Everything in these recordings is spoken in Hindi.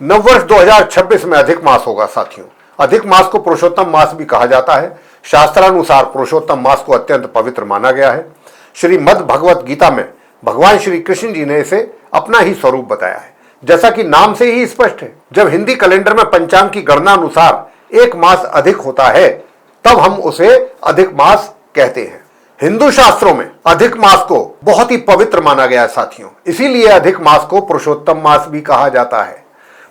नववर्ष 2026 में अधिक मास होगा साथियों। अधिक मास को पुरुषोत्तम मास भी कहा जाता है। शास्त्रानुसार पुरुषोत्तम मास को अत्यंत पवित्र माना गया है। श्रीमद् भगवत गीता में भगवान श्री कृष्ण जी ने इसे अपना ही स्वरूप बताया है, जैसा कि नाम से ही स्पष्ट है। जब हिंदी कैलेंडर में पंचांग की गणना अनुसार एक मास अधिक होता है तब हम उसे अधिक मास कहते हैं। हिंदू शास्त्रों में अधिक मास को बहुत ही पवित्र माना गया है साथियों, इसीलिए अधिक मास को पुरुषोत्तम मास भी कहा जाता है।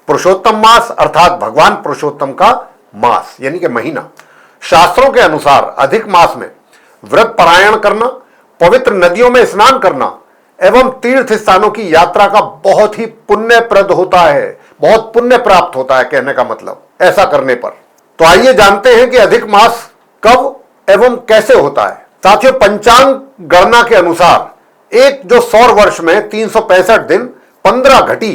पुरुषोत्तम मास अर्थात भगवान पुरुषोत्तम का मास यानी कि महीना। शास्त्रों के अनुसार अधिक मास में व्रत पारायण करना, पवित्र नदियों में स्नान करना एवं तीर्थ स्थानों की यात्रा का बहुत ही पुण्यप्रद होता है, बहुत पुण्य प्राप्त होता है कहने का मतलब ऐसा करने पर। तो आइए जानते हैं कि अधिक मास कब एवं कैसे होता है। साथियों, पंचांग गणना के अनुसार एक जो सौर वर्ष में 365 दिन, 15 घटी,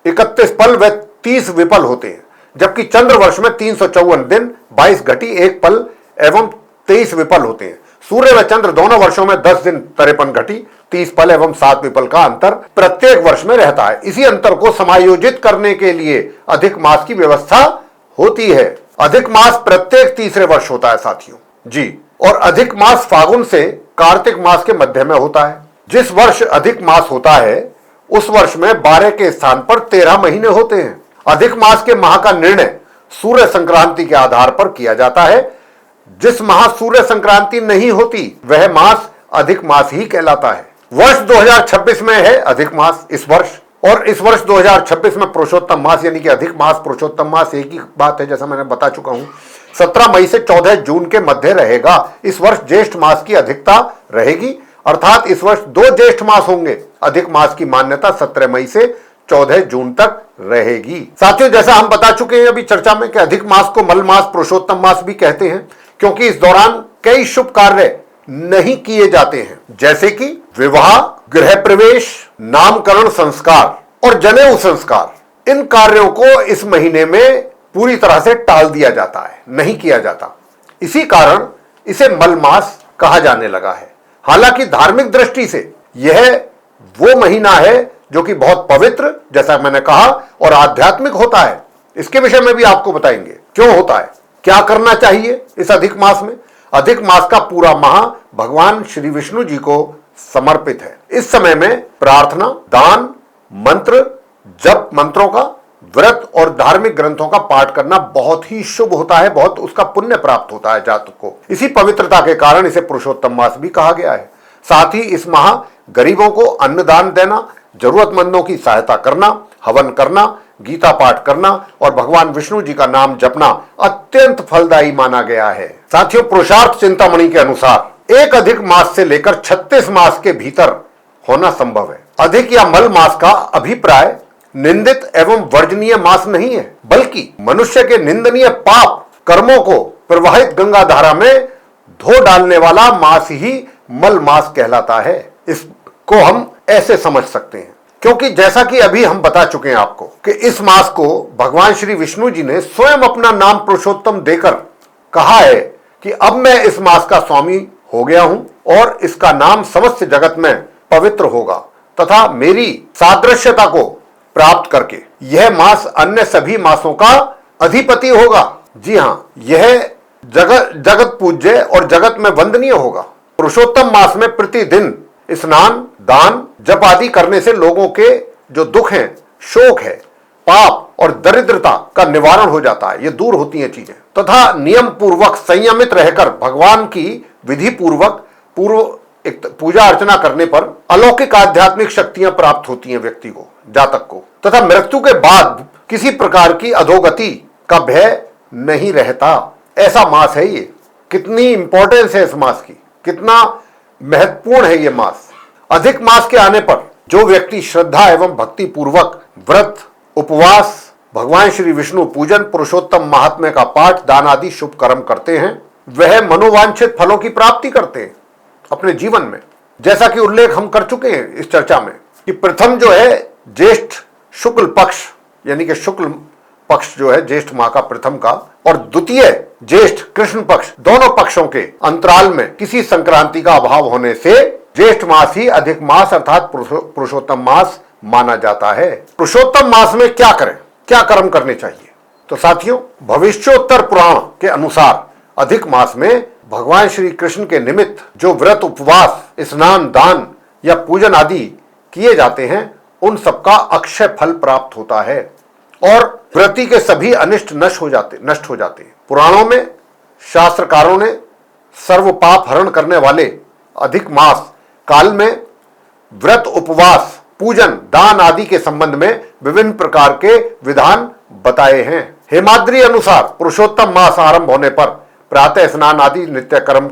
31 पल व 30 विपल होते हैं, जबकि चंद्र वर्ष में 354 दिन, 22 घटी, 1 पल एवं 23 विपल होते हैं। सूर्य व चंद्र दोनों वर्षों में 10 दिन, 53 घटी, 30 पल एवं 7 विपल का अंतर प्रत्येक वर्ष में रहता है। इसी अंतर को समायोजित करने के लिए अधिक मास की व्यवस्था होती है। अधिक मास प्रत्येक तीसरे वर्ष होता है साथियों जी, और अधिक मास फागुन से कार्तिक मास के मध्य में होता है। जिस वर्ष अधिक मास होता है उस वर्ष में 12 के स्थान पर 13 महीने होते हैं। अधिक मास के माह का निर्णय सूर्य संक्रांति के आधार पर किया जाता है। जिस माह सूर्य संक्रांति नहीं होती वह मास अधिक मास ही कहलाता है। वर्ष 2026 में है अधिक मास इस वर्ष, और इस वर्ष 2026 में पुरुषोत्तम मास यानी कि अधिक मास पुरुषोत्तम मास एक ही बात है, जैसा मैंने बता चुका हूं। 17 मई से 14 जून के मध्य रहेगा। इस वर्ष ज्येष्ठ मास की अधिकता रहेगी, अर्थात इस वर्ष 2 ज्येष्ठ मास होंगे। अधिक मास की मान्यता 17 मई से 14 जून तक रहेगी। साथियों, जैसा हम बता चुके हैं अभी चर्चा में कि अधिक मास को मल मास, पुरुषोत्तम मास भी कहते हैं, क्योंकि इस दौरान कई शुभ कार्य नहीं किए जाते हैं, जैसे कि विवाह, गृह प्रवेश, नामकरण संस्कार और जनेऊ संस्कार। इन कार्यों को इस महीने में पूरी तरह से टाल दिया जाता है, नहीं किया जाता। इसी कारण इसे मल मास कहा जाने लगा है। हालांकि धार्मिक दृष्टि से यह वो महीना है जो कि बहुत पवित्र, जैसा मैंने कहा, और आध्यात्मिक होता है। इसके विषय में भी आपको बताएंगे क्यों होता है, क्या करना चाहिए इस अधिक मास में। अधिक मास का पूरा माह भगवान श्री विष्णु जी को समर्पित है। इस समय में प्रार्थना, दान, मंत्र, जप मंत्रों का, व्रत और धार्मिक ग्रंथों का पाठ करना बहुत ही शुभ होता है, बहुत उसका पुण्य प्राप्त होता है जातक को। इसी पवित्रता के कारण इसे पुरुषोत्तम मास भी कहा गया है। साथ ही इस माह गरीबों को अन्नदान देना, जरूरतमंदों की सहायता करना, हवन करना, गीता पाठ करना और भगवान विष्णु जी का नाम जपना अत्यंत फलदायी माना गया है। साथियों, पुरुषार्थ चिंतामणि के अनुसार एक अधिक मास से लेकर 36 मास के भीतर होना संभव है। अधिक या मल मास का अभिप्राय निंदित एवं वर्जनीय मास नहीं है, बल्कि मनुष्य के निंदनीय पाप कर्मों को प्रवाहित गंगा धारा में धो डालने वाला मास ही मल मास कहलाता है। इसको हम ऐसे समझ सकते हैं, क्योंकि जैसा कि अभी हम बता चुके हैं आपको कि इस मास को भगवान श्री विष्णु जी ने स्वयं अपना नाम पुरुषोत्तम देकर कहा है कि अब मैं इस मास का स्वामी हो गया हूं और इसका नाम समस्त जगत में पवित्र होगा तथा मेरी सादृश्यता को प्राप्त करके यह मास अन्य सभी मासों का अधिपति होगा। जी हां, यह जगत पूज्य और जगत में वंदनीय होगा। पुरुषोत्तम मास में प्रतिदिन स्नान, दान, जप आदि करने से लोगों के जो दुख हैं, शोक है, पाप और दरिद्रता का निवारण हो जाता है, ये दूर होती हैं चीजें। तथा नियम पूर्वक संयमित रहकर भगवान की विधि पूर्वक पूजा अर्चना करने पर अलौकिक आध्यात्मिक शक्तियां प्राप्त होती हैं व्यक्ति को, जातक को, तथा मृत्यु के बाद किसी प्रकार की अधोगति का भय नहीं रहता। ऐसा मास है ये। कितनी इंपॉर्टेंस है इस मास की, कितना महत्वपूर्ण है ये मास। अधिक मास के आने पर जो व्यक्ति श्रद्धा एवं भक्ति पूर्वक व्रत, उपवास, भगवान श्री विष्णु पूजन, पुरुषोत्तम महात्म्य का पाठ, दान आदि शुभ कर्म करते हैं, वह मनोवांछित फलों की प्राप्ति करते हैं अपने जीवन में। जैसा कि उल्लेख हम कर चुके हैं इस चर्चा में कि प्रथम जो है ज्येष्ठ शुक्ल पक्ष यानी कि शुक्ल पक्ष जो है ज्येष्ठ माह का प्रथम का, और द्वितीय ज्येष्ठ कृष्ण पक्ष, दोनों पक्षों के अंतराल में किसी संक्रांति का अभाव होने से ज्येष्ठ मास ही अधिक मास अर्थात पुरुषोत्तम मास माना जाता है। पुरुषोत्तम मास में क्या करें? क्या कर्म करने चाहिए? तो साथियों, भविष्योत्तर पुराण के अनुसार अधिक मास में भगवान श्री कृष्ण के निमित्त जो व्रत, उपवास, स्नान, दान या पूजन आदि किए जाते हैं, उन सबका अक्षय फल प्राप्त होता है और व्रती के सभी अनिष्ट नष्ट हो जाते हैं। पुराणों में शास्त्रकारों ने सर्व पाप हरण करने वाले अधिक मास काल में व्रत, उपवास, पूजन, दान आदि के संबंध में विभिन्न प्रकार के विधान बताए हैं। हेमाद्री अनुसार पुरुषोत्तम मास आरंभ होने पर प्रातः स्नान आदि नित्य कर्म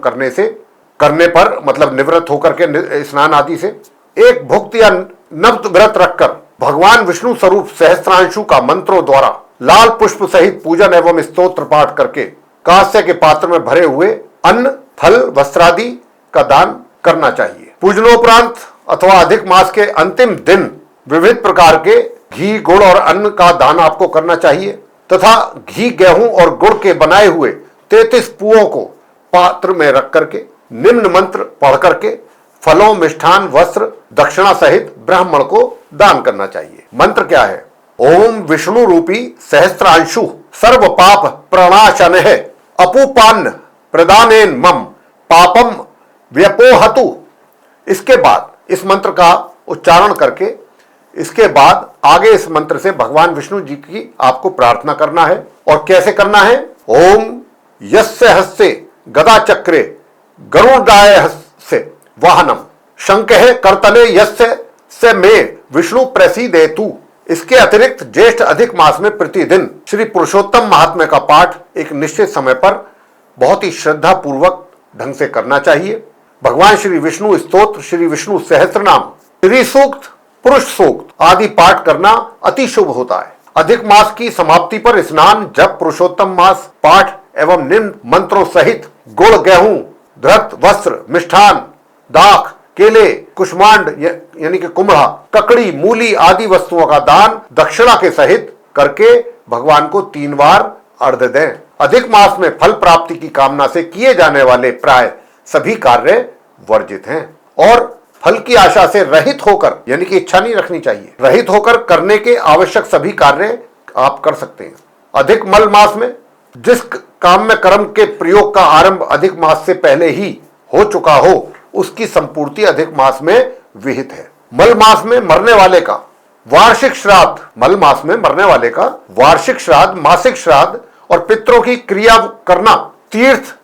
करने पर मतलब निवृत्त होकर के स्नान आदि से एक भुक्त या नव व्रत रखकर भगवान विष्णु स्वरूप सहस्त्रांशु का मंत्रों द्वारा लाल पुष्प सहित पूजन एवं स्तोत्र पाठ करके कांस्य के पात्र में भरे हुए अन्न, फल, वस्त्रादि का दान करना चाहिए। पूजनोपरांत अथवा अधिक मास के अंतिम दिन विविध प्रकार के घी, गुड़ और अन्न का दान आपको करना चाहिए तथा घी, गेहूं और गुड़ के बनाए हुए 33 पुओं को पात्र में रख करके निम्न मंत्र पढ़ करके फलों, मिष्ठान, वस्त्र, दक्षिणा सहित ब्राह्मण को दान करना चाहिए। मंत्र क्या है? ओम विष्णु रूपी सहस्त्रांशु सर्व पाप प्रणाशनः अपूपान्न प्रदानेन मम पापम व्यपोहतु। इसके बाद इस मंत्र का उच्चारण करके इसके बाद आगे इस मंत्र से भगवान विष्णु जी की आपको प्रार्थना करना है। और कैसे करना है? ओम यस्य हस्ते गदा चक्रे गरुडाय हस्य वाहनम शंकः करतले यस्य से मे विष्णु प्रसीदेतु। इसके अतिरिक्त ज्येष्ठ अधिक मास में प्रतिदिन श्री पुरुषोत्तम महात्म्य का पाठ एक निश्चित समय पर बहुत ही श्रद्धा पूर्वक ढंग से करना चाहिए। भगवान श्री विष्णु स्तोत्र, श्री विष्णु सहस्त्रनाम, श्री सूक्त, पुरुष सूक्त आदि पाठ करना अति शुभ होता है। अधिक मास की समाप्ति पर स्नान, जप, पुरुषोत्तम मास पाठ एवं निम्न मंत्रों सहित गुड़, गेहूं, धृत, वस्त्र, मिष्ठान, दाख, केले, कुष्मांड यानी कि कुम्हड़ा, ककड़ी, मूली आदि वस्तुओं का दान दक्षिणा के सहित करके भगवान को 3 बार अर्घ्य दें। अधिक मास में फल प्राप्ति की कामना से किए जाने वाले प्राय सभी कार्य वर्जित हैं और फल की आशा से रहित होकर, यानी कि इच्छा नहीं रखनी चाहिए, रहित होकर करने के आवश्यक सभी कार्य आप कर सकते हैं। अधिक मल मास में जिस काम में कर्म के प्रयोग का आरंभ अधिक मास से पहले ही हो चुका हो, उसकी संपूर्ति अधिक मास में विहित है। मल मास में मरने वाले का वार्षिक श्राद्ध, मल मास में मरने वाले का वार्षिक श्राद्ध, मासिक श्राद्ध और पितरों की क्रिया करना, तीर्थ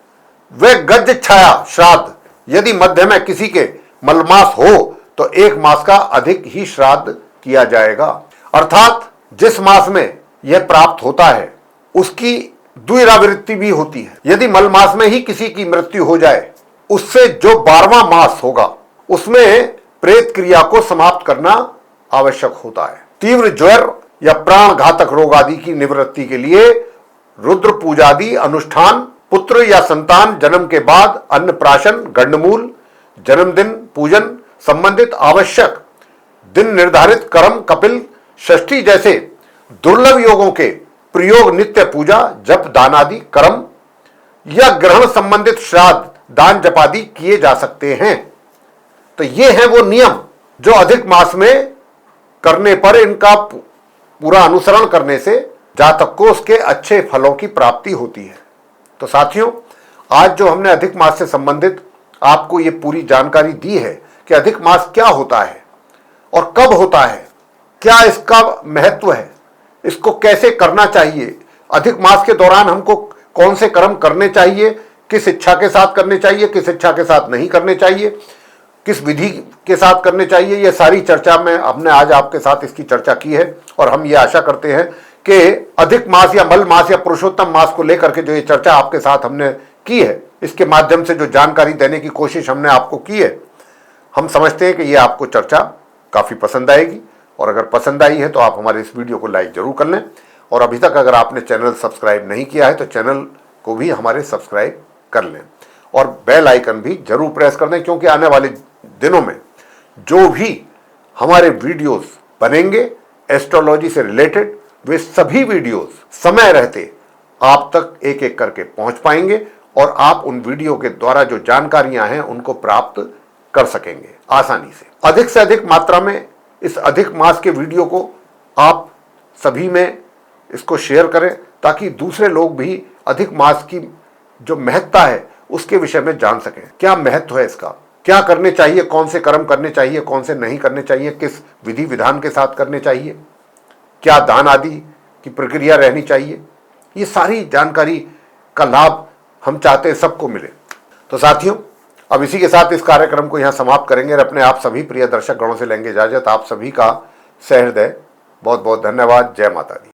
व गज छाया श्राद्ध यदि मध्य में किसी के मलमास हो तो 1 मास का अधिक ही श्राद्ध किया जाएगा। अर्थात जिस मास में यह प्राप्त होता है उसकी द्विरावृत्ति भी होती है। यदि मल मास में ही किसी की मृत्यु हो जाए, उससे जो 12वां मास होगा उसमें प्रेत क्रिया को समाप्त करना आवश्यक होता है। तीव्र ज्वर या प्राण घातक रोग आदि की निवृत्ति के लिए रुद्र पूजादि अनुष्ठान, पुत्र या संतान जन्म के बाद अन्नप्राशन, गंडमूल, जन्मदिन पूजन संबंधित आवश्यक दिन निर्धारित कर्म, कपिल षष्ठी जैसे दुर्लभ योगों के प्रयोग, नित्य पूजा, जप, दान आदि कर्म या ग्रहण संबंधित श्राद्ध, दान, जप आदि किए जा सकते हैं। तो ये है वो नियम जो अधिक मास में करने पर, इनका पूरा अनुसरण करने से जातक को उसके अच्छे फलों की प्राप्ति होती है। तो साथियों, आज जो हमने अधिक मास से संबंधित आपको ये पूरी जानकारी दी है कि अधिक मास क्या होता है और कब होता है, क्या इसका महत्व है, इसको कैसे करना चाहिए, अधिक मास के दौरान हमको कौन से कर्म करने चाहिए, किस इच्छा के साथ करने चाहिए, किस इच्छा के साथ नहीं करने चाहिए, किस विधि के साथ करने चाहिए, ये सारी चर्चा में हमने आज आपके साथ इसकी चर्चा की है। और हम ये आशा करते हैं कि अधिक मास या मल मास या पुरुषोत्तम मास को लेकर के जो ये चर्चा आपके साथ हमने की है, इसके माध्यम से जो जानकारी देने की कोशिश हमने आपको की है, हम समझते हैं कि ये आपको चर्चा काफ़ी पसंद आएगी। और अगर पसंद आई है तो आप हमारे इस वीडियो को लाइक जरूर कर लें। और अभी तक अगर आपने चैनल सब्सक्राइब नहीं किया है तो चैनल को भी हमारे सब्सक्राइब कर लें और बेल आइकन भी जरूर प्रेस कर दें, क्योंकि आने वाले दिनों में जो भी हमारे वीडियोस बनेंगे एस्ट्रोलॉजी से रिलेटेड, वे सभी वीडियोस समय रहते आप तक एक एक करके पहुंच पाएंगे और आप उन वीडियो के द्वारा जो जानकारियां हैं उनको प्राप्त कर सकेंगे आसानी से अधिक मात्रा में। इस अधिक मास के वीडियो को आप सभी में इसको शेयर करें ताकि दूसरे लोग भी अधिक मास की जो महत्ता है उसके विषय में जान सकें। क्या महत्व है इसका, क्या करने चाहिए, कौन से कर्म करने चाहिए, कौन से नहीं करने चाहिए, किस विधि विधान के साथ करने चाहिए, क्या दान आदि की प्रक्रिया रहनी चाहिए, ये सारी जानकारी का लाभ हम चाहते हैं सबको मिले। तो साथियों, अब इसी के साथ इस कार्यक्रम को यहाँ समाप्त करेंगे और अपने आप सभी प्रिय दर्शक गणों से लेंगे इजाजत। आप सभी का सहृदय बहुत बहुत धन्यवाद। जय माता दी।